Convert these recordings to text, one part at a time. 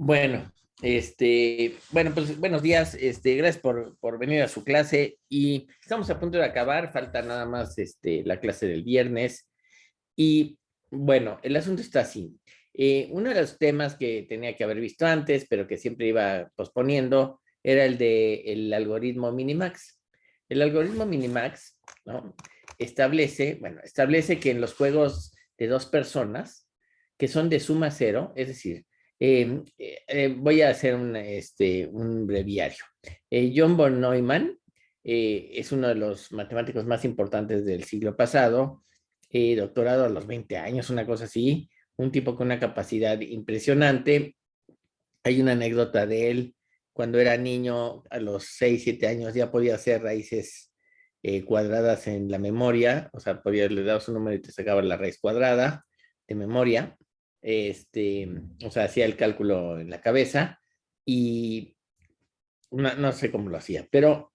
Bueno, pues buenos días, gracias por venir a su clase y estamos a punto de acabar, falta nada más la clase del viernes y bueno, el asunto está así. Uno de los temas que tenía que haber visto antes, pero que siempre iba posponiendo, era el de el algoritmo Minimax. El algoritmo Minimax, ¿no? Establece que en los juegos de dos personas, que son de suma cero, es decir, voy a hacer un breviario. John von Neumann es uno de los matemáticos más importantes del siglo pasado, doctorado a los 20 años, una cosa así, un tipo con una capacidad impresionante. Hay una anécdota de él, cuando era niño, a los 6 7 años, ya podía hacer raíces cuadradas en la memoria, o sea, le dabas un número y te sacaba la raíz cuadrada de memoria, o sea, hacía el cálculo en la cabeza y no sé cómo lo hacía, pero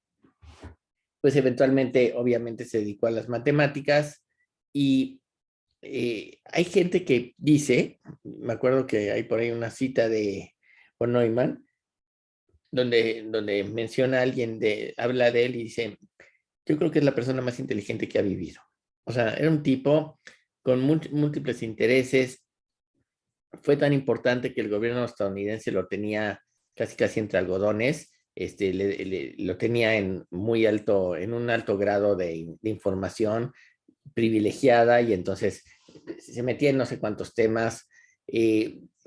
pues eventualmente, obviamente, se dedicó a las matemáticas y hay gente que dice, me acuerdo que hay por ahí una cita de von Neumann, donde menciona a alguien, habla de él y dice, yo creo que es la persona más inteligente que ha vivido. O sea, era un tipo con múltiples intereses, fue tan importante que el gobierno estadounidense lo tenía casi casi entre algodones, lo tenía en muy alto, en un alto grado de información privilegiada y entonces se metía en no sé cuántos temas.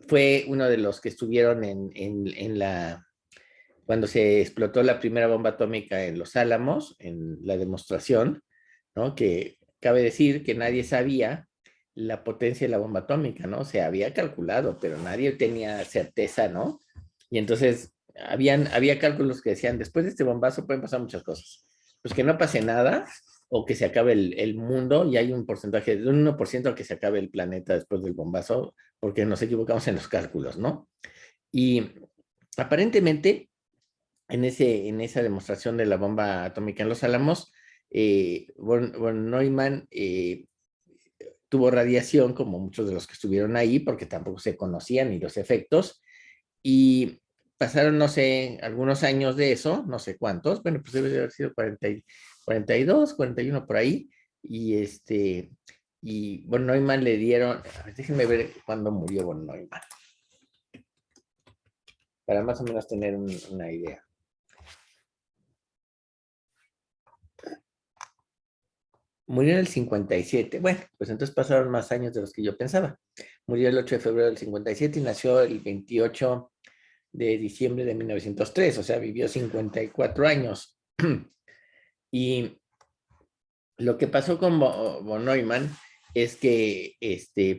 Fue uno de los que estuvieron cuando se explotó la primera bomba atómica en Los Álamos, en la demostración, ¿no? Que cabe decir que nadie sabía la potencia de la bomba atómica, ¿no? Se había calculado, pero nadie tenía certeza, ¿no? Y entonces había cálculos que decían, después de este bombazo pueden pasar muchas cosas. Pues que no pase nada o que se acabe el mundo y hay un porcentaje de un 1% que se acabe el planeta después del bombazo porque nos equivocamos en los cálculos, ¿no? Y aparentemente en esa demostración de la bomba atómica en Los Álamos, von Neumann tuvo radiación, como muchos de los que estuvieron ahí, porque tampoco se conocían ni los efectos, y pasaron, no sé, algunos años de eso, no sé cuántos, bueno, pues debe de haber sido 42, 41 por ahí, y y von Neumann le dieron, a ver, déjenme ver cuándo murió von Neumann, para más o menos tener una idea. Murió en el 57. Bueno, pues entonces pasaron más años de los que yo pensaba. Murió el 8 de febrero del 57 y nació el 28 de diciembre de 1903, o sea, vivió 54 años. Y lo que pasó con von Neumann es que,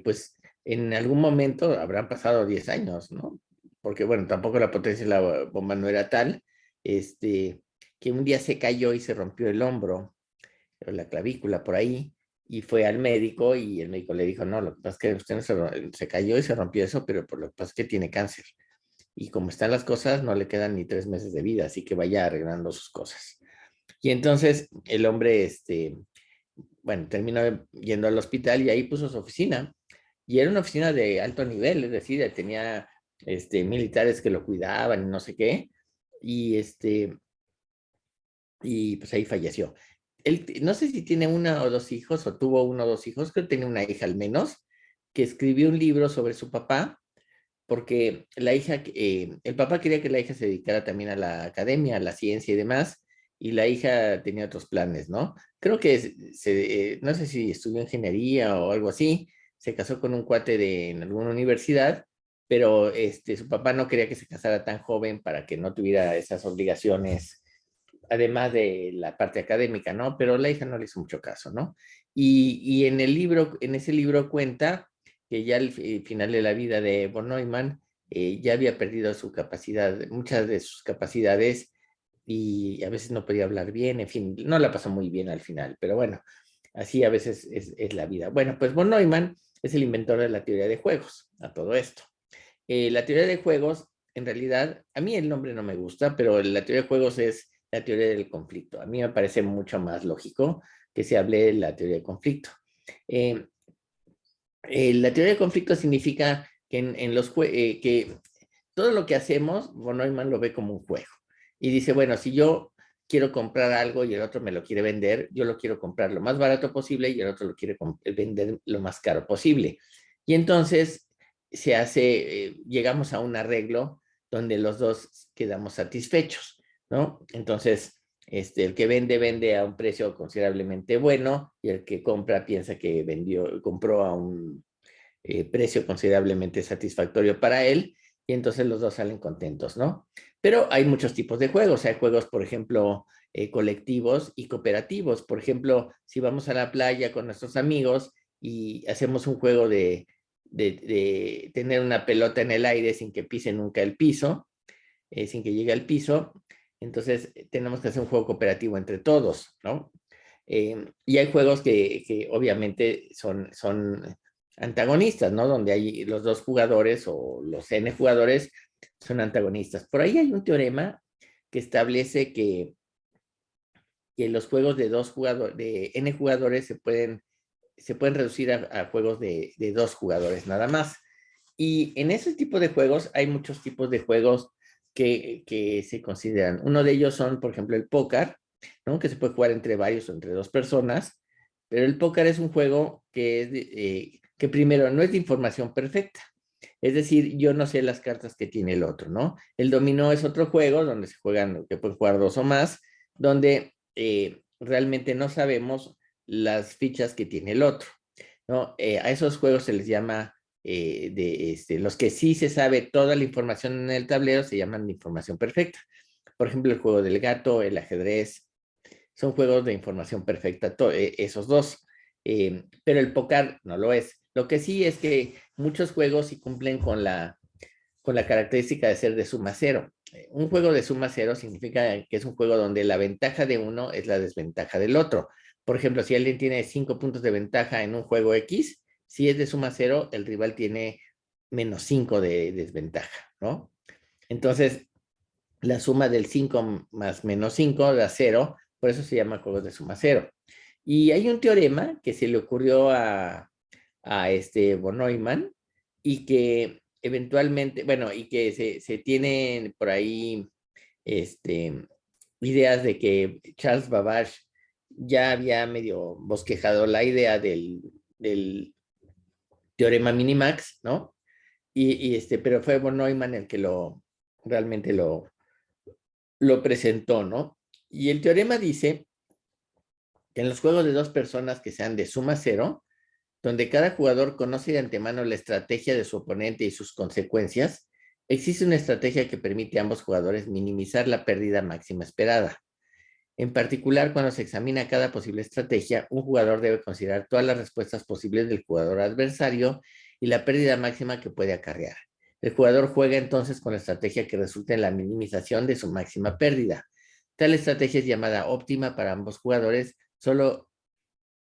pues, en algún momento habrán pasado 10 años, ¿no? Porque, bueno, tampoco la potencia de la bomba no era tal, que un día se cayó y se rompió el hombro la clavícula por ahí, y fue al médico y el médico le dijo, no, lo que pasa es que usted no se cayó y se rompió eso, pero por lo que pasa es que tiene cáncer. Y como están las cosas, no le quedan ni 3 meses de vida, así que vaya arreglando sus cosas. Y entonces el hombre, bueno, terminó yendo al hospital y ahí puso su oficina. Y era una oficina de alto nivel, es decir, tenía militares que lo cuidaban y no sé qué. Y, y pues ahí falleció. Él, no sé si tiene una o dos hijos o tuvo uno o dos hijos, creo que tenía una hija al menos, que escribió un libro sobre su papá, porque el papá quería que la hija se dedicara también a la academia, a la ciencia y demás, y la hija tenía otros planes, ¿no? Creo que no sé si estudió ingeniería o algo así, se casó con un cuate en alguna universidad, pero su papá no quería que se casara tan joven para que no tuviera esas obligaciones además de la parte académica, ¿no? Pero la hija no le hizo mucho caso, ¿no? Y en el libro, en ese libro cuenta que ya al final de la vida de von Neumann ya había perdido su capacidad, muchas de sus capacidades y a veces no podía hablar bien, en fin, no la pasó muy bien al final, pero bueno, así a veces es la vida. Bueno, pues von Neumann es el inventor de la teoría de juegos, a todo esto. La teoría de juegos, en realidad, a mí el nombre no me gusta, pero la teoría de juegos es la teoría del conflicto. A mí me parece mucho más lógico que se hable de la teoría del conflicto. Eh, la teoría del conflicto significa que que todo lo que hacemos, von Neumann lo ve como un juego. Y dice, bueno, si yo quiero comprar algo y el otro me lo quiere vender, yo lo quiero comprar lo más barato posible y el otro lo quiere vender lo más caro posible. Y entonces llegamos a un arreglo donde los dos quedamos satisfechos, ¿no? Entonces, el que vende a un precio considerablemente bueno y el que compra piensa que compró a un precio considerablemente satisfactorio para él y entonces los dos salen contentos, ¿no? Pero hay muchos tipos de juegos. Hay juegos, por ejemplo, colectivos y cooperativos. Por ejemplo, si vamos a la playa con nuestros amigos y hacemos un juego de tener una pelota en el aire sin que pise nunca el piso, sin que llegue al piso, entonces tenemos que hacer un juego cooperativo entre todos, ¿no? Y hay juegos que obviamente son antagonistas, ¿no? Donde hay los dos jugadores o los N jugadores son antagonistas. Por ahí hay un teorema que establece que los juegos de dos jugadores, de N jugadores se pueden reducir a juegos de dos jugadores nada más. Y en ese tipo de juegos hay muchos tipos de juegos que se consideran. Uno de ellos son, por ejemplo, el póker, ¿no? Que se puede jugar entre varios o entre dos personas, pero el póker es un juego que primero no es de información perfecta. Es decir, yo no sé las cartas que tiene el otro, ¿no? El dominó es otro juego donde se juegan, que pueden jugar dos o más, donde realmente no sabemos las fichas que tiene el otro, ¿no? A esos juegos se les llama, los que sí se sabe toda la información en el tablero, se llaman de información perfecta. Por ejemplo, el juego del gato, el ajedrez, son juegos de información perfecta, esos dos. Pero el póker no lo es. Lo que sí es que muchos juegos sí cumplen con la característica de ser de suma cero. Un juego de suma cero significa que es un juego donde la ventaja de uno es la desventaja del otro. Por ejemplo, si alguien tiene 5 puntos de ventaja en un juego X, si es de suma cero, el rival tiene menos 5 de desventaja, ¿no? Entonces, la suma del 5 más menos 5 da 0, por eso se llama juegos de suma cero. Y hay un teorema que se le ocurrió a von Neumann y que eventualmente, bueno, y que se tienen por ahí ideas de que Charles Babbage ya había medio bosquejado la idea del teorema minimax, ¿no? Pero fue von Neumann el que realmente lo presentó, ¿no? Y el teorema dice que en los juegos de dos personas que sean de suma cero, donde cada jugador conoce de antemano la estrategia de su oponente y sus consecuencias, existe una estrategia que permite a ambos jugadores minimizar la pérdida máxima esperada. En particular, cuando se examina cada posible estrategia, un jugador debe considerar todas las respuestas posibles del jugador adversario y la pérdida máxima que puede acarrear. El jugador juega entonces con la estrategia que resulta en la minimización de su máxima pérdida. Tal estrategia es llamada óptima para ambos jugadores, solo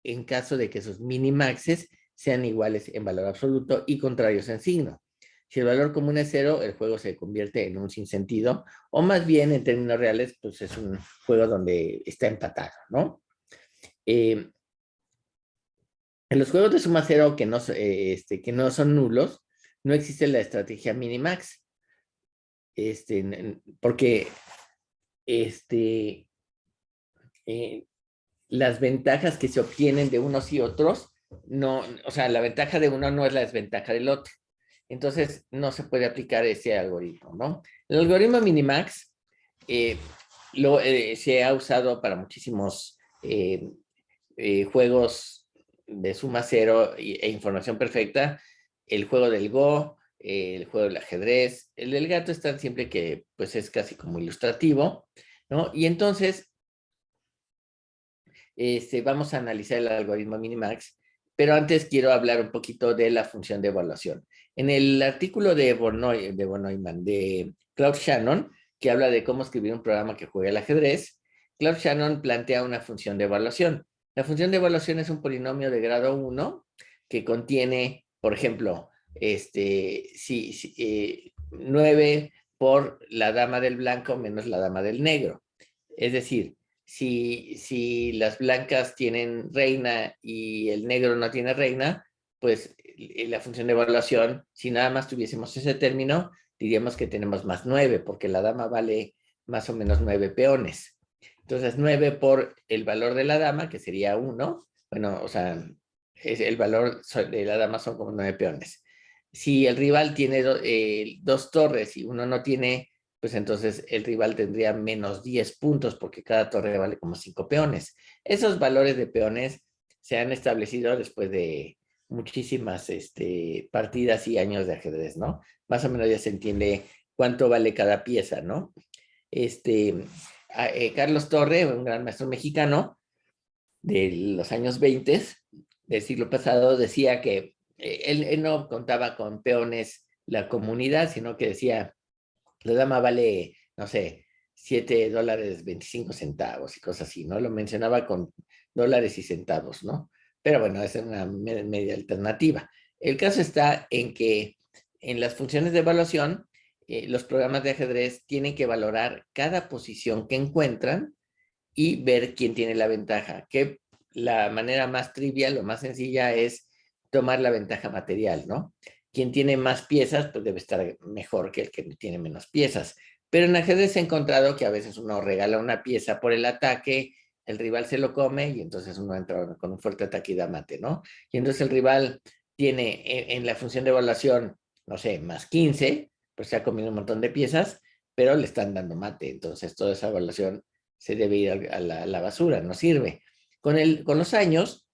en caso de que sus minimaxes sean iguales en valor absoluto y contrarios en signo. Si el valor común es cero, el juego se convierte en un sinsentido, o más bien, en términos reales, pues es un juego donde está empatado, ¿no? En los juegos de suma cero que no son nulos, no existe la estrategia minimax, porque las ventajas que se obtienen de unos y otros, no, o sea, la ventaja de uno no es la desventaja del otro. Entonces, no se puede aplicar ese algoritmo, ¿no? El algoritmo Minimax se ha usado para muchísimos juegos de suma cero e información perfecta. El juego del Go, el juego del ajedrez, el del gato están siempre que, pues, es casi como ilustrativo, ¿no? Y entonces, vamos a analizar el algoritmo Minimax, pero antes quiero hablar un poquito de la función de evaluación. En el artículo de von Neumann, de Claude Shannon, que habla de cómo escribir un programa que juegue al ajedrez, Claude Shannon plantea una función de evaluación. La función de evaluación es un polinomio de grado 1 que contiene, por ejemplo, 9 por la dama del blanco menos la dama del negro. Es decir, si las blancas tienen reina y el negro no tiene reina, pues la función de evaluación, si nada más tuviésemos ese término, diríamos que tenemos más 9, porque la dama vale más o menos 9 peones. Entonces, 9 por el valor de la dama, que sería 1. Bueno, o sea, el valor de la dama son como 9 peones. Si el rival tiene dos torres y uno no tiene, pues entonces el rival tendría menos 10 puntos, porque cada torre vale como 5 peones. Esos valores de peones se han establecido después de muchísimas partidas y años de ajedrez, ¿no? Más o menos ya se entiende cuánto vale cada pieza, ¿no? Carlos Torre, un gran maestro mexicano de los años 20 del siglo pasado, decía que él no contaba con peones la comunidad, sino que decía, la dama vale, no sé, $7.25 y cosas así, ¿no? Lo mencionaba con dólares y centavos, ¿no? Pero bueno, esa es una media alternativa. El caso está en que en las funciones de evaluación, los programas de ajedrez tienen que valorar cada posición que encuentran y ver quién tiene la ventaja. Que la manera más trivial o más sencilla es tomar la ventaja material, ¿no? Quien tiene más piezas, pues debe estar mejor que el que tiene menos piezas. Pero en ajedrez he encontrado que a veces uno regala una pieza por el ataque, el rival se lo come y entonces uno entra con un fuerte ataque y da mate, ¿no? Y entonces el rival tiene en la función de evaluación, no sé, más 15, pues se ha comido un montón de piezas, pero le están dando mate. Entonces toda esa evaluación se debe ir a la basura, no sirve. Con los años,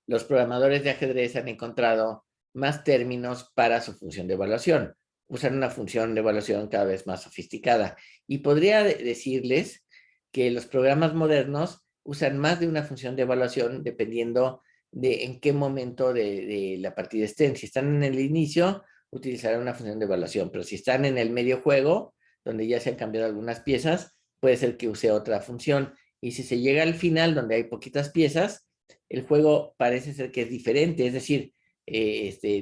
los programadores de ajedrez han encontrado más términos para su función de evaluación. Usan una función de evaluación cada vez más sofisticada. Y podría decirles que los programas modernos usan más de una función de evaluación dependiendo de en qué momento de la partida estén. Si están en el inicio, utilizarán una función de evaluación, pero si están en el medio juego, donde ya se han cambiado algunas piezas, puede ser que use otra función. Y si se llega al final, donde hay poquitas piezas, el juego parece ser que es diferente. Es decir,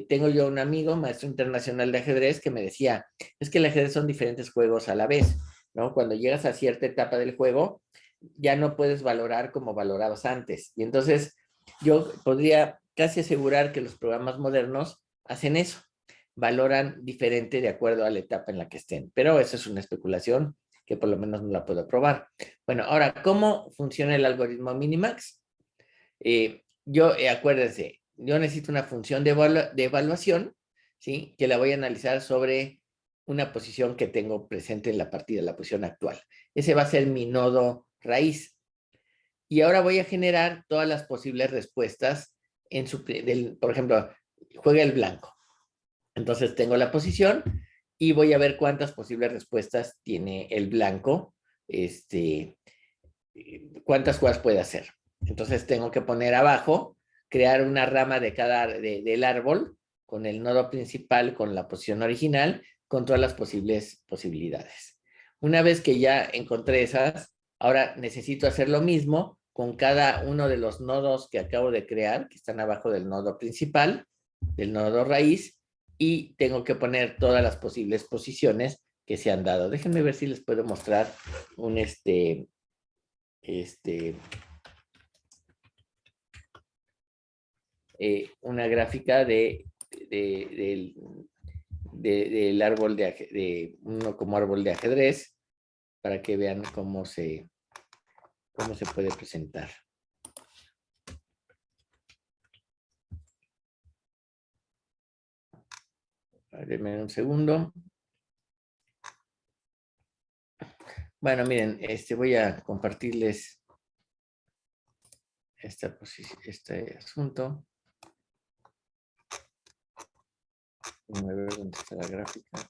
tengo yo un amigo, maestro internacional de ajedrez, que me decía, es que el ajedrez son diferentes juegos a la vez, ¿no? Cuando llegas a cierta etapa del juego, ya no puedes valorar como valorabas antes. Y entonces yo podría casi asegurar que los programas modernos hacen eso, valoran diferente de acuerdo a la etapa en la que estén. Pero eso es una especulación que por lo menos no la puedo probar. Bueno, ahora, ¿cómo funciona el algoritmo Minimax? Acuérdense, yo necesito una función de evaluación, ¿sí? Que la voy a analizar sobre una posición que tengo presente en la partida, la posición actual. Ese va a ser mi nodo raíz. Y ahora voy a generar todas las posibles respuestas por ejemplo, juega el blanco. Entonces tengo la posición y voy a ver cuántas posibles respuestas tiene el blanco, cuántas jugadas puede hacer. Entonces tengo que poner abajo, crear una rama del árbol con el nodo principal, con la posición original, con todas las posibilidades. Una vez que ya encontré esas, ahora necesito hacer lo mismo con cada uno de los nodos que acabo de crear, que están abajo del nodo principal, del nodo raíz, y tengo que poner todas las posibles posiciones que se han dado. Déjenme ver si les puedo mostrar un una gráfica del árbol de uno como árbol de ajedrez para que vean cómo se puede presentar. Denme un segundo. Bueno, miren, voy a compartirles este asunto. Voy a ver dónde está la gráfica.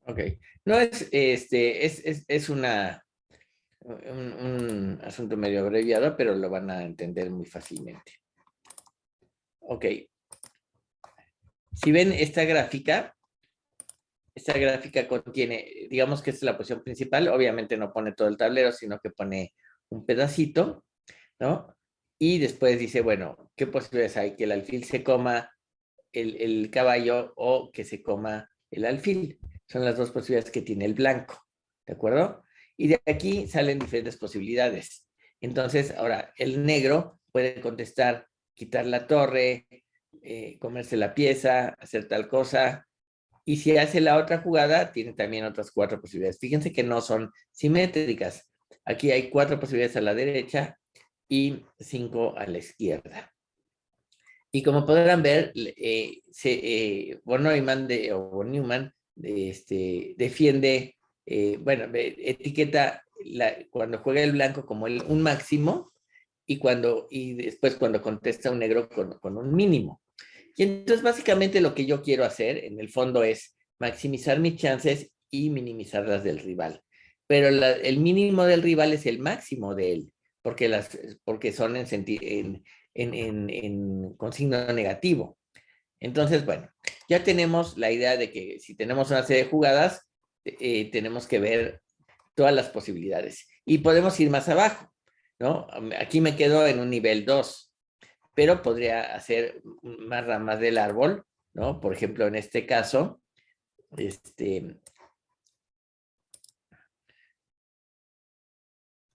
Ok. No es un asunto medio abreviado, pero lo van a entender muy fácilmente. Ok. Si ven esta gráfica contiene, digamos que esta es la posición principal, obviamente no pone todo el tablero, sino que pone un pedacito, ¿no? Y después dice, bueno, ¿qué posibilidades hay? Que el alfil se coma el caballo o que se coma el alfil. Son las dos posibilidades que tiene el blanco, ¿de acuerdo? Y de aquí salen diferentes posibilidades. Entonces, ahora, el negro puede contestar quitar la torre, comerse la pieza, hacer tal cosa. Y si hace la otra jugada, tiene también otras 4 posibilidades. Fíjense que no son simétricas. Aquí hay 4 posibilidades a la derecha y 5 a la izquierda. Y como podrán ver, von Neumann o Newman defiende, bueno, etiqueta cuando juega el blanco como un máximo y después cuando contesta un negro con un mínimo. Y entonces básicamente lo que yo quiero hacer en el fondo es maximizar mis chances y minimizar las del rival. Pero el mínimo del rival es el máximo de él, porque son con signo negativo. Entonces, bueno, ya tenemos la idea de que si tenemos una serie de jugadas, tenemos que ver todas las posibilidades. Y podemos ir más abajo, ¿no? Aquí me quedo en un nivel 2, pero podría hacer más ramas del árbol, ¿no? Por ejemplo, en este caso,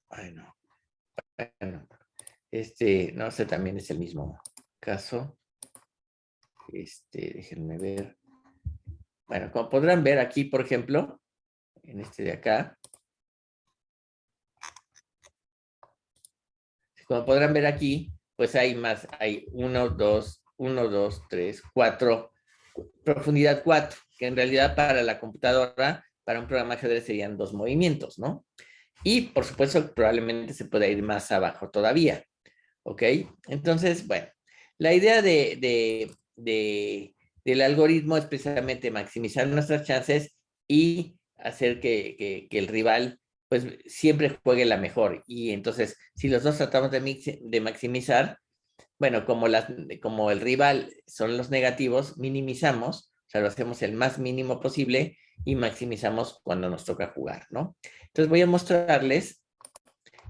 bueno, no sé, también es el mismo caso. Déjenme ver. Bueno, como podrán ver aquí, por ejemplo, en este de acá, como podrán ver aquí, pues hay 1, 2, 3, 4, profundidad 4, que en realidad para la computadora, para un programa de ajedrez serían 2 movimientos, ¿no? Y por supuesto, probablemente se pueda ir más abajo todavía, ¿ok? Entonces, bueno, la idea del algoritmo es precisamente maximizar nuestras chances y hacer que el rival pues siempre juegue la mejor. Y entonces, si los dos tratamos de maximizar, bueno, como el rival son los negativos, minimizamos, o sea, lo hacemos el más mínimo posible y maximizamos cuando nos toca jugar, ¿no? Entonces voy a mostrarles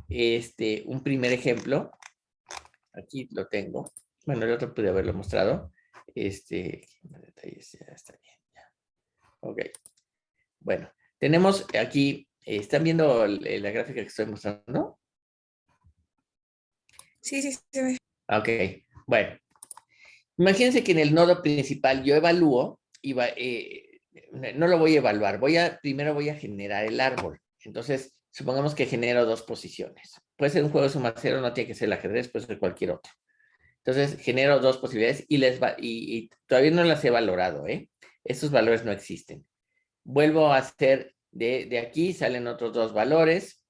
un primer ejemplo. Aquí lo tengo. Bueno, el otro pude haberlo mostrado. Detalles, ya está bien. Ya. Ok. Bueno, tenemos aquí, ¿están viendo la gráfica que estoy mostrando? Sí, sí, se ve. Ok, bueno. Imagínense que en el nodo principal yo evalúo y no lo voy a evaluar, primero voy a generar el árbol. Entonces, supongamos que genero 2 posiciones. Puede ser un juego de suma cero, no tiene que ser el ajedrez, puede ser cualquier otro. Entonces, genero 2 posibilidades y todavía no las he valorado, ¿eh? Estos valores no existen. Vuelvo a hacer, de aquí salen otros 2 valores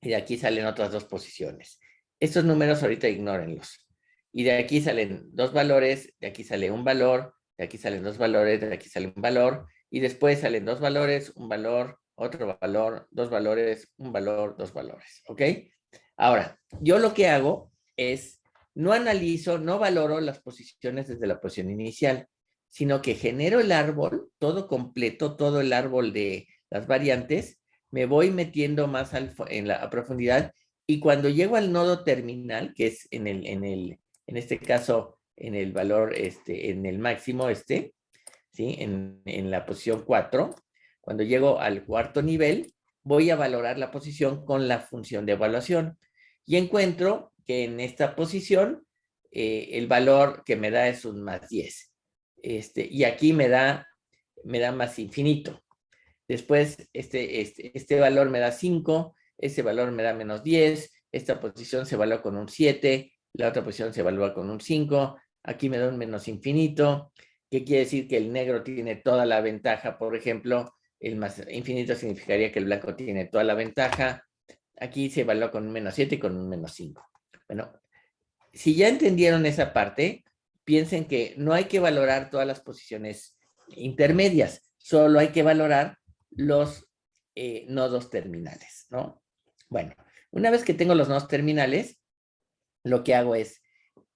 y de aquí salen otras 2 posiciones. Estos números ahorita ignórenlos. Y de aquí salen 2 valores, de aquí sale un valor, de aquí salen 2 valores, de aquí sale un valor, y después salen 2 valores, un valor, otro valor, 2 valores, un valor, 2 valores, ¿ok? Ahora, yo lo que hago es, no analizo, no valoro las posiciones desde la posición inicial, sino que genero el árbol, todo completo, todo el árbol de las variantes, me voy metiendo más a profundidad y cuando llego al nodo terminal, que es en este caso, en el valor, en el máximo, ¿sí? En la posición 4, cuando llego al cuarto nivel, voy a valorar la posición con la función de evaluación y encuentro que en esta posición el valor que me da es un más 10. Y aquí me da más infinito. Después, este valor me da 5, este valor me da menos 10, esta posición se evalúa con un 7, la otra posición se evalúa con un 5, aquí me da un menos infinito, que quiere decir que el negro tiene toda la ventaja, por ejemplo, el más infinito significaría que el blanco tiene toda la ventaja, aquí se evalúa con un menos 7 y con un menos 5. Bueno, si ya entendieron esa parte, piensen que no hay que valorar todas las posiciones intermedias, solo hay que valorar los nodos terminales, ¿no? Bueno, una vez que tengo los nodos terminales, lo que hago es,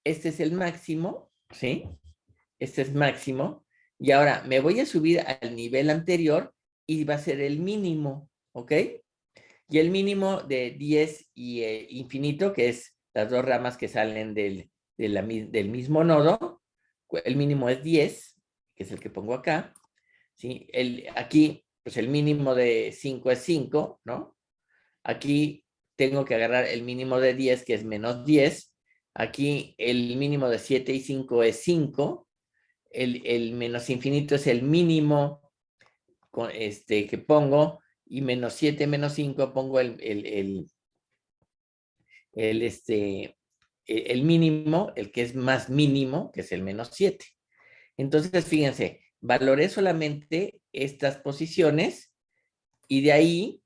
este es el máximo, ¿sí? Este es máximo, y ahora me voy a subir al nivel anterior y va a ser el mínimo, ¿ok? Y el mínimo de 10 y infinito, que es las 2 ramas que salen del mismo nodo, el mínimo es 10, que es el que pongo acá, ¿sí? Aquí, pues el mínimo de 5 es 5, ¿no? Aquí tengo que agarrar el mínimo de 10, que es menos 10, Aquí el mínimo de 7 y 5 es 5. El menos infinito es el mínimo que pongo. Y menos 7, menos 5 pongo el mínimo, el que es más mínimo, que es el menos 7. Entonces, fíjense, valoré solamente estas posiciones y de ahí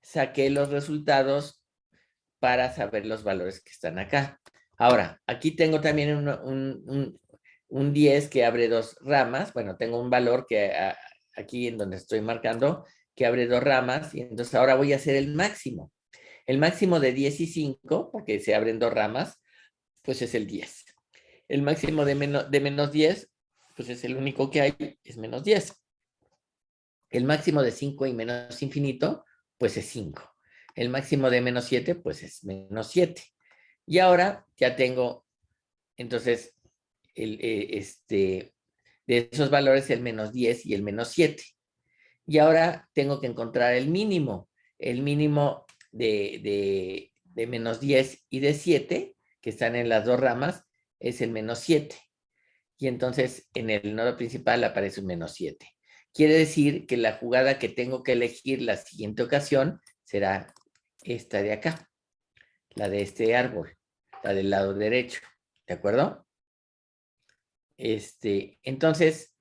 saqué los resultados para saber los valores que están acá. Ahora, aquí tengo también un 10 que abre dos ramas. Bueno, tengo un valor que aquí en donde estoy marcando, que abre dos ramas, y entonces ahora voy a hacer el máximo. El máximo de 10 y 5, porque se abren dos ramas, pues es el 10. El máximo de menos 10, pues es el único que hay, es menos 10. El máximo de 5 y menos infinito, pues es 5. El máximo de menos 7, pues es menos 7. Y ahora ya tengo, entonces, de esos valores el menos 10 y el menos 7. Y ahora tengo que encontrar el mínimo. El mínimo de menos 10 y de 7, que están en las dos ramas, es el menos 7. Y entonces en el nodo principal aparece un menos 7. Quiere decir que la jugada que tengo que elegir la siguiente ocasión será esta de acá, la de este árbol, la del lado derecho. ¿De acuerdo? Entonces,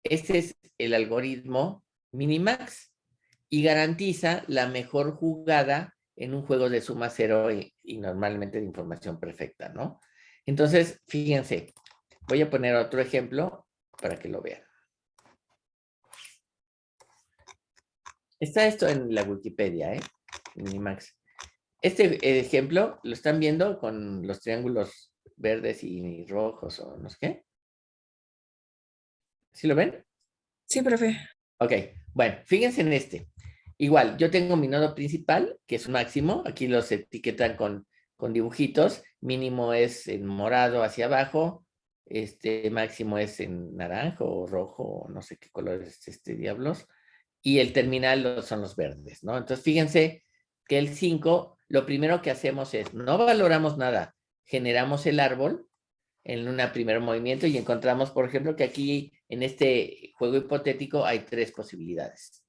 este es el algoritmo Minimax y garantiza la mejor jugada en un juego de suma cero y normalmente de información perfecta, ¿no? Entonces, fíjense, voy a poner otro ejemplo para que lo vean. Está esto en la Wikipedia, Minimax. Este ejemplo lo están viendo con los triángulos verdes y rojos o no sé qué. ¿Sí lo ven? Sí, profe. Ok, bueno, fíjense en este. Igual, yo tengo mi nodo principal, que es un máximo. Aquí los etiquetan con dibujitos. Mínimo es en morado hacia abajo. Máximo es en naranjo o rojo, o no sé qué color es diablos. Y el terminal son los verdes, ¿no? Entonces, fíjense que el 5, lo primero que hacemos es, no valoramos nada, generamos el árbol en un primer movimiento y encontramos, por ejemplo, que aquí en este juego hipotético hay tres posibilidades.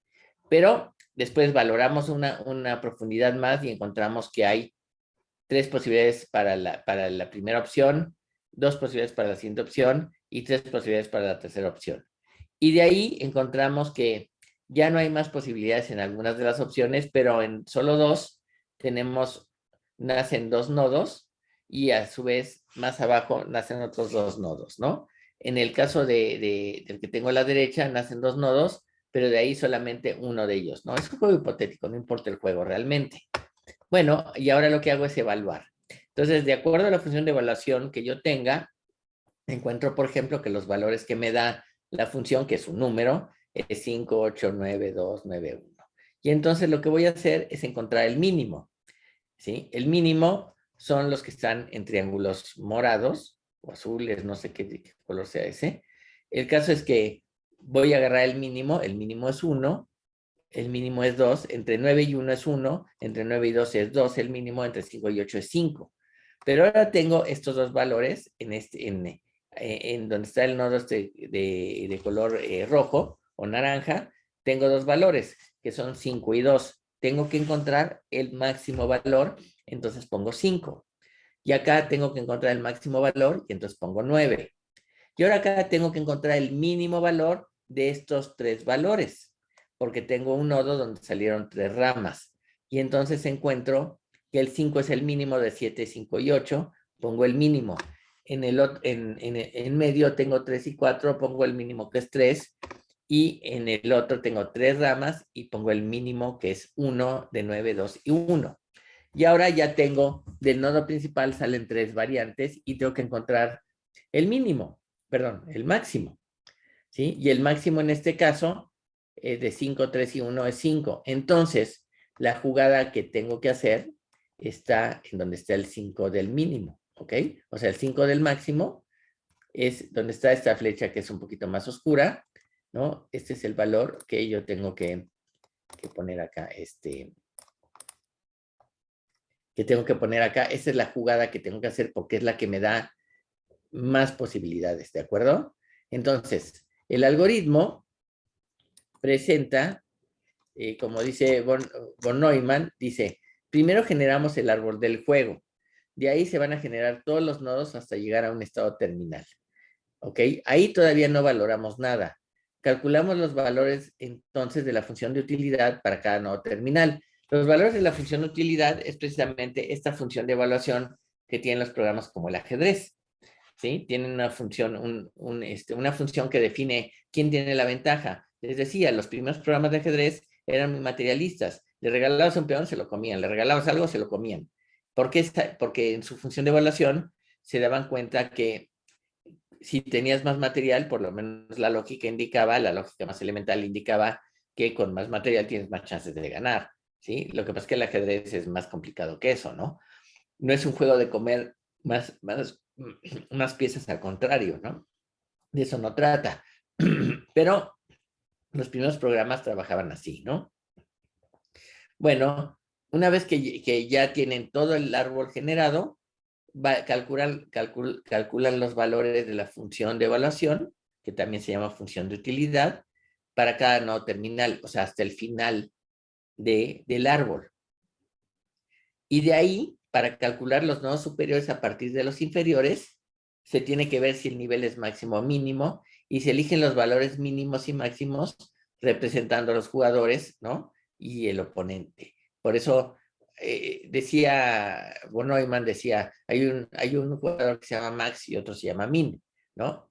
Pero después valoramos una profundidad más y encontramos que hay tres posibilidades para la primera opción, dos posibilidades para la siguiente opción y tres posibilidades para la tercera opción. Y de ahí encontramos que ya no hay más posibilidades en algunas de las opciones, pero en solo dos nacen dos nodos y a su vez más abajo nacen otros dos nodos, ¿no? En el caso del que tengo a la derecha nacen dos nodos, pero de ahí solamente uno de ellos, ¿no? Es un juego hipotético, no importa el juego realmente. Bueno, y ahora lo que hago es evaluar. Entonces, de acuerdo a la función de evaluación que yo tenga, encuentro, por ejemplo, que los valores que me da la función, que es un número, es 5, 8, 9, 2, 9, 1. Y entonces lo que voy a hacer es encontrar el mínimo, ¿sí? El mínimo son los que están en triángulos morados o azules, no sé qué color sea ese. El caso es que voy a agarrar el mínimo es 1, el mínimo es 2, entre 9 y 1 es 1, entre 9 y 2 es 2, el mínimo entre 5 y 8 es 5. Pero ahora tengo estos dos valores en donde está el nodo de color rojo o naranja, tengo dos valores que son 5 y 2. Tengo que encontrar el máximo valor, entonces pongo 5. Y acá tengo que encontrar el máximo valor, y entonces pongo 9. Y ahora acá tengo que encontrar el mínimo valor de estos tres valores, porque tengo un nodo donde salieron tres ramas. Y entonces encuentro que el 5 es el mínimo de 7, 5 y 8, pongo el mínimo. En medio tengo 3 y 4, pongo el mínimo que es 3. Y en el otro tengo tres ramas y pongo el mínimo que es 1 de 9, 2 y 1. Y ahora ya tengo, del nodo principal salen tres variantes y tengo que encontrar el mínimo, perdón, el máximo, ¿sí? Y el máximo en este caso de 5, 3 y 1 es 5. Entonces, la jugada que tengo que hacer está en donde está el 5 del mínimo, ¿ok? O sea, el 5 del máximo es donde está esta flecha que es un poquito más oscura, ¿no? Este es el valor que yo tengo que poner acá, que tengo que poner acá. Esa es la jugada que tengo que hacer porque es la que me da más posibilidades, ¿de acuerdo? Entonces, el algoritmo presenta, como dice von Neumann, dice, primero generamos el árbol del juego. De ahí se van a generar todos los nodos hasta llegar a un estado terminal. ¿Ok? Ahí todavía no valoramos nada. Calculamos los valores entonces de la función de utilidad para cada nodo terminal. Los valores de la función de utilidad es precisamente esta función de evaluación que tienen los programas como el ajedrez. ¿Sí? Tienen una función, una función que define quién tiene la ventaja. Les decía, los primeros programas de ajedrez eran muy materialistas. Le regalabas un peón, se lo comían. Le regalabas algo, se lo comían. ¿Por qué? Porque en su función de evaluación se daban cuenta que si tenías más material, por lo menos la lógica indicaba, la lógica más elemental indicaba que con más material tienes más chances de ganar, ¿sí? Lo que pasa es que el ajedrez es más complicado que eso, ¿no? No es un juego de comer más piezas al contrario, ¿no? De eso no trata. Pero los primeros programas trabajaban así, ¿no? Bueno, una vez que ya tienen todo el árbol generado, calculan los valores de la función de evaluación, que también se llama función de utilidad, para cada nodo terminal, o sea, hasta el final del árbol. Y de ahí, para calcular los nodos superiores a partir de los inferiores, se tiene que ver si el nivel es máximo o mínimo, y se eligen los valores mínimos y máximos representando a los jugadores, ¿no? Y el oponente. Por eso decía, von Neumann decía, hay un jugador que se llama Max y otro se llama Min, ¿no?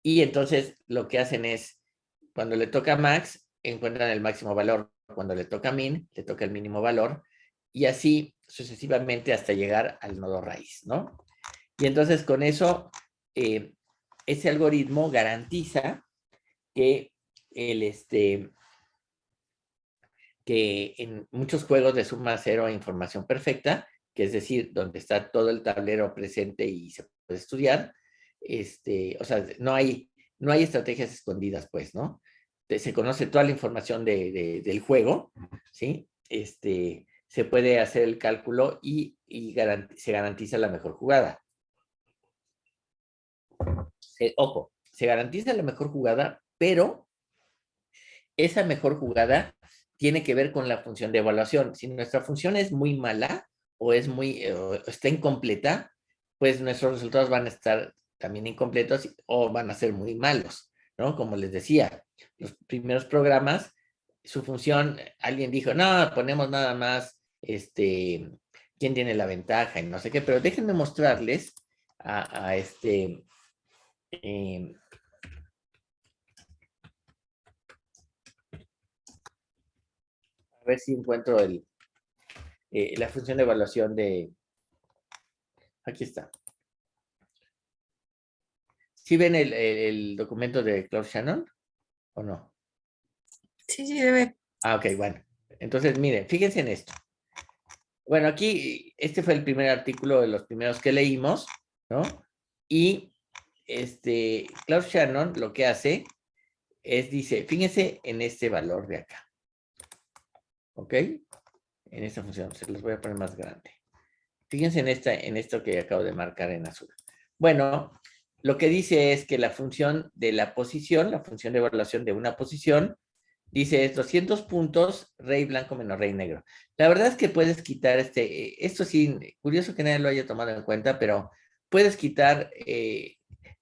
Y entonces lo que hacen es, cuando le toca a Max, encuentran el máximo valor. Cuando le toca a Min, le toca el mínimo valor. Y así sucesivamente hasta llegar al nodo raíz, ¿no? Y entonces con eso, ese algoritmo garantiza que que en muchos juegos de suma cero e información perfecta, que es decir, donde está todo el tablero presente y se puede estudiar, o sea, no hay estrategias escondidas, pues, ¿no? Se conoce toda la información del juego, ¿sí? Se puede hacer el cálculo y se garantiza la mejor jugada. Ojo, se garantiza la mejor jugada, pero esa mejor jugada tiene que ver con la función de evaluación. Si nuestra función es muy mala o es o está incompleta, pues nuestros resultados van a estar también incompletos o van a ser muy malos, ¿no? Como les decía, los primeros programas, su función, alguien dijo, no, ponemos nada más, quién tiene la ventaja y no sé qué, pero déjenme mostrarles a eh, a ver si encuentro la función de evaluación aquí está. ¿Sí ven el documento de Claude Shannon o no? Sí, sí, debe. Ah, ok, bueno. Entonces, miren, fíjense en esto. Bueno, aquí, este fue el primer artículo de los primeros que leímos, ¿no? Y Claude Shannon lo que hace es, dice, fíjense en este valor de acá, ¿ok? En esta función, se los voy a poner más grande. Fíjense en esto que acabo de marcar en azul. Bueno, lo que dice es que la función de la posición, la función de evaluación de una posición, dice es 200 puntos, rey blanco menos rey negro. La verdad es que puedes quitar esto sí, curioso que nadie lo haya tomado en cuenta, pero puedes quitar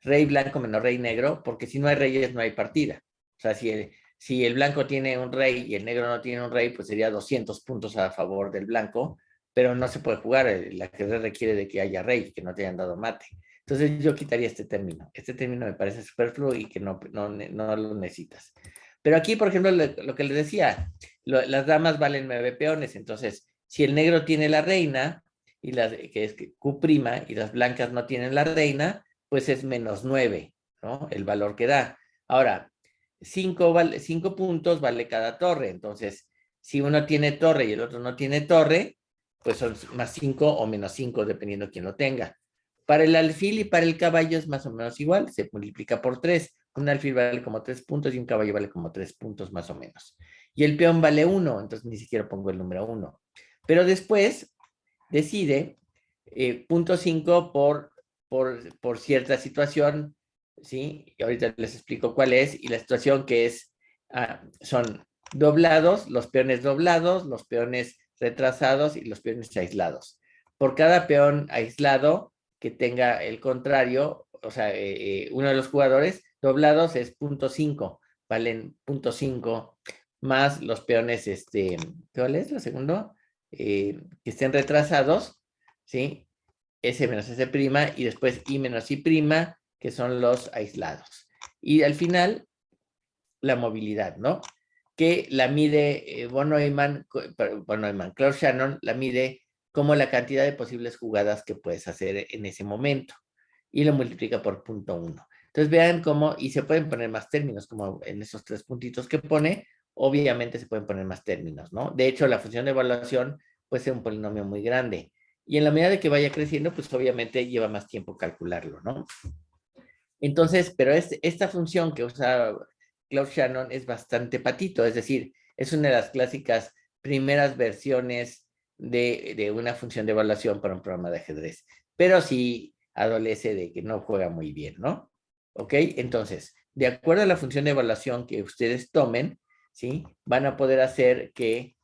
rey blanco menos rey negro, porque si no hay reyes no hay partida. O sea, si el blanco tiene un rey y el negro no tiene un rey, pues sería 200 puntos a favor del blanco, pero no se puede jugar. El ajedrez requiere de que haya rey, que no te hayan dado mate. Entonces yo quitaría este término. Este término me parece superfluo y que no lo necesitas. Pero aquí, por ejemplo, lo que les decía, las damas valen 9 peones. Entonces, si el negro tiene la reina, que es Q' y las blancas no tienen la reina, pues es menos 9, ¿no? El valor que da. Ahora, 5 puntos vale cada torre. Entonces, si uno tiene torre y el otro no tiene torre, pues son más 5 o menos 5, dependiendo quién lo tenga. Para el alfil y para el caballo es más o menos igual, se multiplica por 3. Un alfil vale como 3 puntos y un caballo vale como 3 puntos más o menos. Y el peón vale 1, entonces ni siquiera pongo el número 1. Pero después decide 0.5 por cierta situación, ¿sí? Y ahorita les explico cuál es, y la situación que es, son doblados, los peones doblados, los peones retrasados y los peones aislados. Por cada peón aislado que tenga el contrario, o sea, uno de los jugadores doblados es 0.5, valen 0.5 más los peones, ¿cuál es lo segundo? Que estén retrasados, ¿sí? S menos S prima y después I menos I prima, que son los aislados. Y al final, la movilidad, ¿no? Que la mide von Neumann, Claude Shannon la mide como la cantidad de posibles jugadas que puedes hacer en ese momento y lo multiplica por 0.1. Entonces vean cómo, y se pueden poner más términos, como en esos 3 puntitos que pone, obviamente se pueden poner más términos, ¿no? De hecho, la función de evaluación puede ser un polinomio muy grande. Y en la medida de que vaya creciendo, pues obviamente lleva más tiempo calcularlo, ¿no? Entonces, pero esta función que usa Claude Shannon es bastante patito, es decir, es una de las clásicas primeras versiones de una función de evaluación para un programa de ajedrez, pero sí adolece de que no juega muy bien, ¿no? ¿Ok? Entonces, de acuerdo a la función de evaluación que ustedes tomen, ¿sí? Van a poder hacer que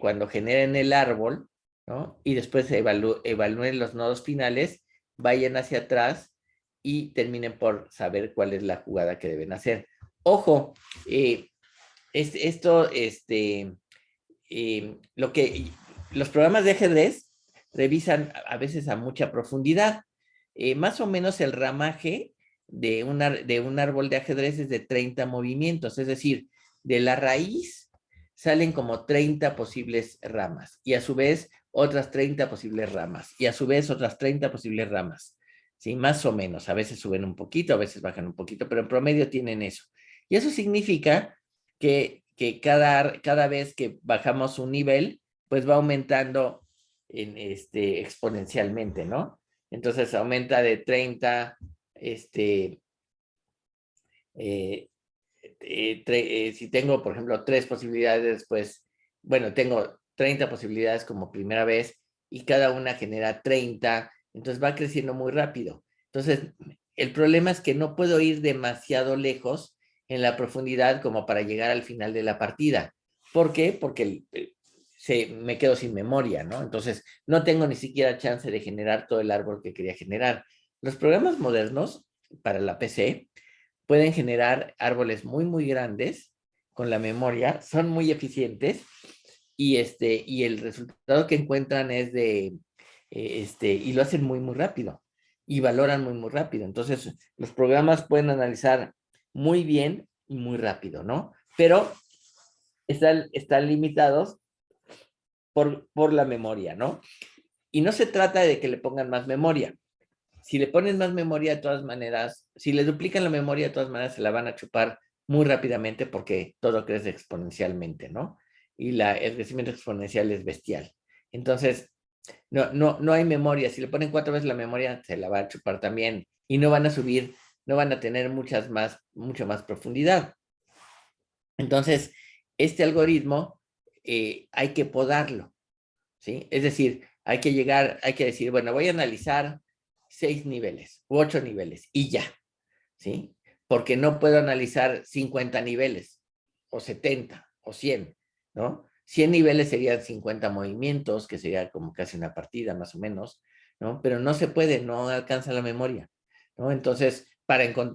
cuando generen el árbol, ¿no? Y después evalúen los nodos finales, vayan hacia atrás y terminen por saber cuál es la jugada que deben hacer. Ojo, esto, lo que los programas de ajedrez revisan a veces a mucha profundidad. Más o menos el ramaje de un árbol de ajedrez es de 30 movimientos, es decir, de la raíz salen como 30 posibles ramas y a su vez otras 30 posibles ramas y a su vez otras 30 posibles ramas. ¿Sí? Más o menos, a veces suben un poquito, a veces bajan un poquito, pero en promedio tienen eso. Y eso significa que cada vez que bajamos un nivel, pues va aumentando exponencialmente, ¿no? Entonces aumenta de 30, eh, si tengo, por ejemplo, 3 posibilidades, pues, bueno, tengo 30 posibilidades como primera vez y cada una genera 30, entonces va creciendo muy rápido. Entonces, el problema es que no puedo ir demasiado lejos en la profundidad como para llegar al final de la partida. ¿Por qué? Porque me quedo sin memoria, ¿no? Entonces, no tengo ni siquiera chance de generar todo el árbol que quería generar. Los programas modernos para la PC pueden generar árboles muy, muy grandes con la memoria, son muy eficientes y el resultado que encuentran es y lo hacen muy, muy rápido y valoran muy, muy rápido. Entonces, los programas pueden analizar muy bien y muy rápido, ¿no? Pero están limitados por la memoria, ¿no? Y no se trata de que le pongan más memoria. Si le ponen más memoria, de todas maneras, si le duplican la memoria, de todas maneras se la van a chupar muy rápidamente porque todo crece exponencialmente, ¿no? Y el crecimiento exponencial es bestial. Entonces, no hay memoria. Si le ponen 4 veces la memoria, se la va a chupar también. Y no van a subir, no van a tener mucha más profundidad. Entonces, este algoritmo hay que podarlo, ¿sí? Es decir, hay que decir, bueno, voy a analizar 6 niveles u 8 niveles y ya, ¿sí? Porque no puedo analizar 50 niveles o 70 o 100, ¿no? 100 niveles serían 50 movimientos, que sería como casi una partida más o menos, ¿no? Pero no se puede, no alcanza la memoria, ¿no? Entonces,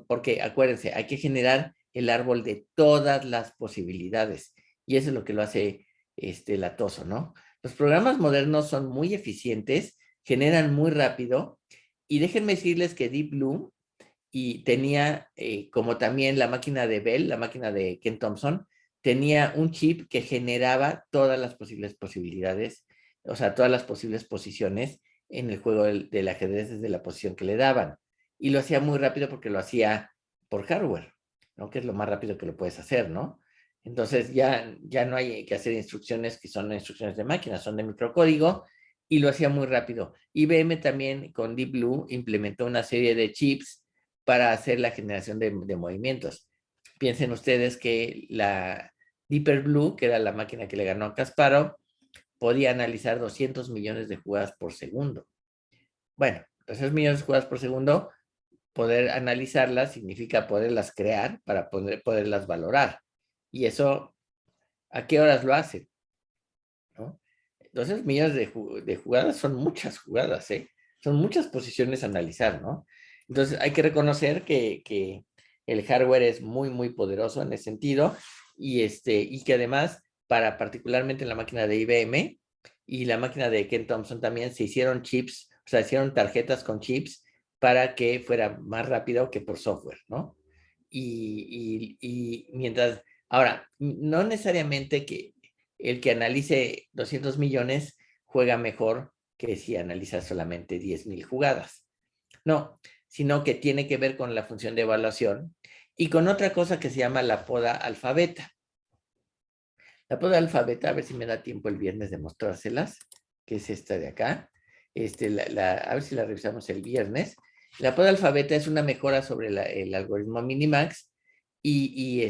porque acuérdense, hay que generar el árbol de todas las posibilidades y eso es lo que lo hace latoso, ¿no? Los programas modernos son muy eficientes, generan muy rápido y déjenme decirles que Deep Blue y tenía, como también la máquina de Bell, la máquina de Ken Thompson, tenía un chip que generaba todas las posibles posibilidades, o sea, todas las posibles posiciones en el juego del ajedrez desde la posición que le daban. Y lo hacía muy rápido porque lo hacía por hardware, ¿no? Que es lo más rápido que lo puedes hacer, ¿no? Entonces ya no hay que hacer instrucciones que son instrucciones de máquina, son de microcódigo y lo hacía muy rápido. IBM también con Deep Blue implementó una serie de chips para hacer la generación de movimientos. Piensen ustedes que la Deeper Blue, que era la máquina que le ganó a Kasparov, podía analizar 200 millones de jugadas por segundo. Bueno, 200 millones de jugadas por segundo, poder analizarlas significa poderlas crear para poderlas valorar. Y eso, ¿a qué horas lo hacen? ¿No? 200 millones de jugadas son muchas jugadas, ¿eh? Son muchas posiciones a analizar, ¿no? Entonces hay que reconocer que el hardware es muy, muy poderoso en ese sentido y que además, particularmente en la máquina de IBM y la máquina de Ken Thompson también se hicieron chips, o sea, hicieron tarjetas con chips para que fuera más rápido que por software, ¿no? Y mientras, ahora, no necesariamente que el que analice 200 millones juega mejor que si analiza solamente 10,000 jugadas. No, sino que tiene que ver con la función de evaluación y con otra cosa que se llama la poda alfabeta. La poda alfabeta, a ver si me da tiempo el viernes de mostrárselas, que es esta de acá. A ver si la revisamos el viernes. La poda alfabeta es una mejora sobre el algoritmo Minimax y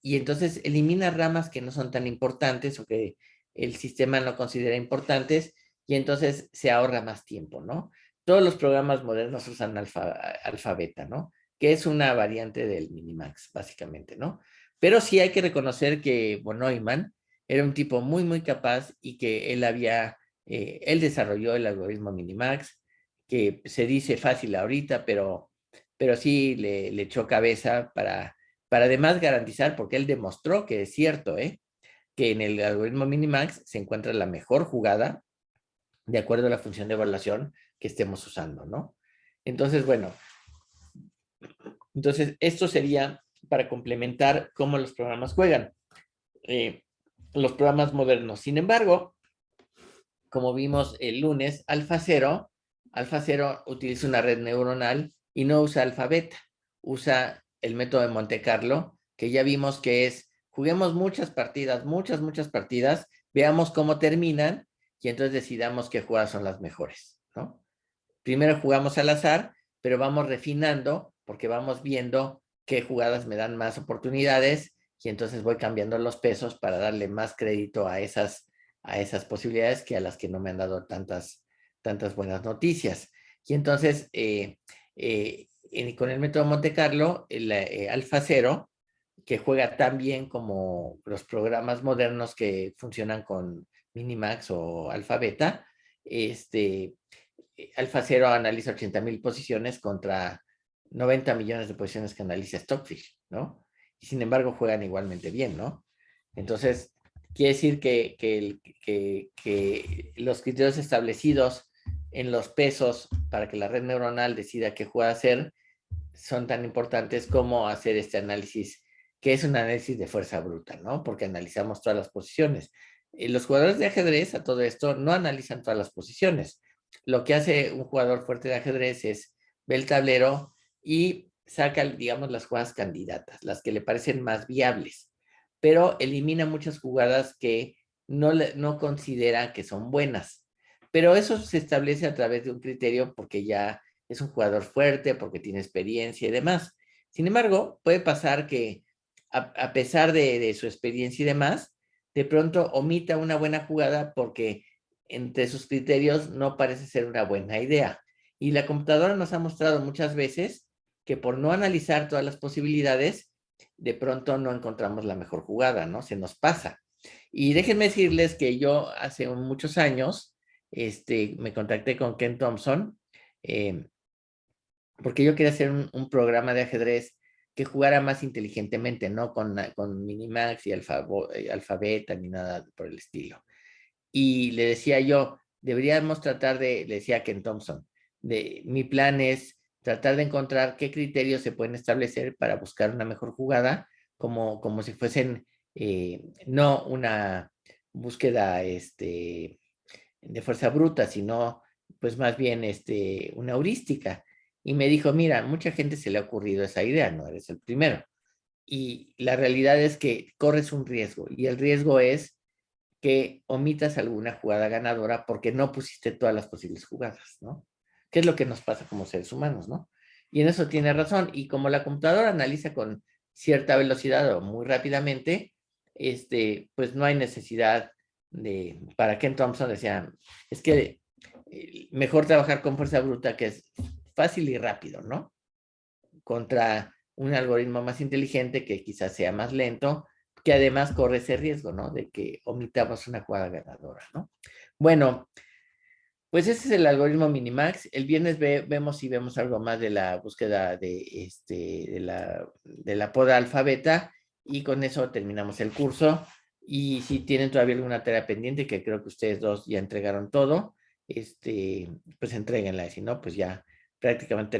entonces elimina ramas que no son tan importantes o que el sistema no considera importantes y entonces se ahorra más tiempo, ¿no? Todos los programas modernos usan alfabeta, ¿no? Que es una variante del Minimax, básicamente, ¿no? Pero sí hay que reconocer que von Neumann era un tipo muy, muy capaz y que él desarrolló el algoritmo Minimax, que se dice fácil ahorita, pero sí le echó cabeza para además garantizar, porque él demostró que es cierto, que en el algoritmo Minimax se encuentra la mejor jugada de acuerdo a la función de evaluación que estemos usando, ¿no? Entonces, bueno, esto sería para complementar cómo los programas juegan, los programas modernos. Sin embargo, como vimos el lunes, AlphaZero utiliza una red neuronal y no usa alfabeta, usa el método de Monte Carlo, que ya vimos que es, juguemos muchas partidas, muchas partidas, veamos cómo terminan y entonces decidamos qué jugadas son las mejores, ¿no? Primero jugamos al azar, pero vamos refinando porque vamos viendo qué jugadas me dan más oportunidades y entonces voy cambiando los pesos para darle más crédito a esas posibilidades que a las que no me han dado tantas buenas noticias. Y entonces, con el método Monte Carlo, el AlphaZero, que juega tan bien como los programas modernos que funcionan con Minimax o Alphabeta, AlphaZero analiza 80,000 posiciones contra 90 millones de posiciones que analiza Stockfish, ¿no? Y sin embargo juegan igualmente bien, ¿no? Entonces, quiere decir que los criterios establecidos en los pesos para que la red neuronal decida qué juega hacer son tan importantes como hacer este análisis, que es un análisis de fuerza bruta, ¿no? Porque analizamos todas las posiciones. Los jugadores de ajedrez a todo esto no analizan todas las posiciones. Lo que hace un jugador fuerte de ajedrez es ver el tablero y saca, digamos, las jugadas candidatas, las que le parecen más viables, pero elimina muchas jugadas que no considera que son buenas. Pero eso se establece a través de un criterio porque ya es un jugador fuerte, porque tiene experiencia y demás. Sin embargo, puede pasar que a pesar de su experiencia y demás, de pronto omita una buena jugada porque entre sus criterios no parece ser una buena idea. Y la computadora nos ha mostrado muchas veces que por no analizar todas las posibilidades, de pronto no encontramos la mejor jugada, ¿no? Se nos pasa. Y déjenme decirles que yo hace muchos años me contacté con Ken Thompson porque yo quería hacer un programa de ajedrez que jugara más inteligentemente, no con Minimax y Alfabeta ni nada por el estilo. Y le decía yo, deberíamos tratar le decía a Ken Thompson, mi plan es tratar de encontrar qué criterios se pueden establecer para buscar una mejor jugada, como si fuesen no una búsqueda de fuerza bruta, sino pues más bien una heurística. Y me dijo, mira, mucha gente se le ha ocurrido esa idea, no eres el primero. Y la realidad es que corres un riesgo, y el riesgo es que omitas alguna jugada ganadora porque no pusiste todas las posibles jugadas, ¿no? ¿Qué es lo que nos pasa como seres humanos, ¿no? Y en eso tiene razón. Y como la computadora analiza con cierta velocidad o muy rápidamente, pues no hay necesidad para Ken Thompson, decía, es que mejor trabajar con fuerza bruta, que es fácil y rápido, ¿no? Contra un algoritmo más inteligente que quizás sea más lento, que además corre ese riesgo, ¿no? De que omitamos una jugada ganadora, ¿no? Bueno, pues ese es el algoritmo Minimax. El viernes vemos si vemos algo más de la búsqueda de la poda alfabeta, y con eso terminamos el curso. Y si tienen todavía alguna tarea pendiente, que creo que ustedes dos ya entregaron todo, pues entréguenla. Si no, pues ya prácticamente terminamos.